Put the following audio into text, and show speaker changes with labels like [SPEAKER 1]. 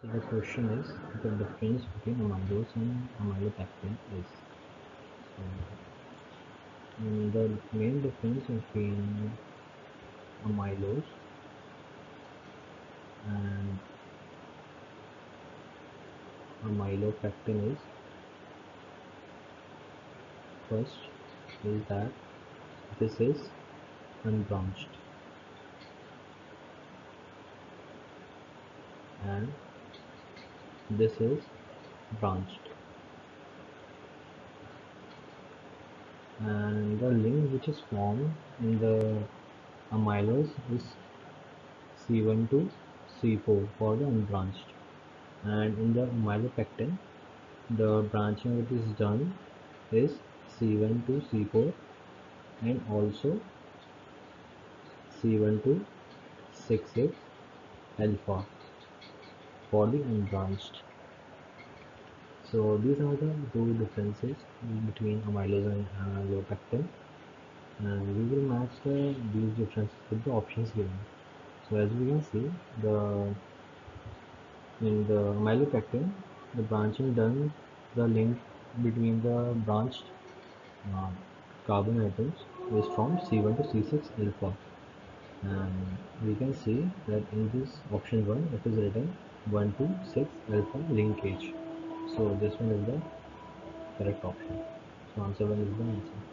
[SPEAKER 1] So the question is the difference between amylose and amylopectin is. So the main difference between amylose and amylopectin is, first is that this is unbranched and this is branched, and the link which is formed in the amylose is C1 to C4 for the unbranched, and in the amylopectin the branching which is done is C1 to C4 and also C1 to 6 alpha for the unbranched. So these are the two differences between amylose and amylopectin, and we will match these differences with the options given. So as we can see, in the amylopectin, the branching done the link between the branched uh, carbon atoms is from C1 to C6 alpha, and we can see that in this option 1 it is written 1 to 6 alpha linkage. So this one is the correct option. So answer 1 is the answer.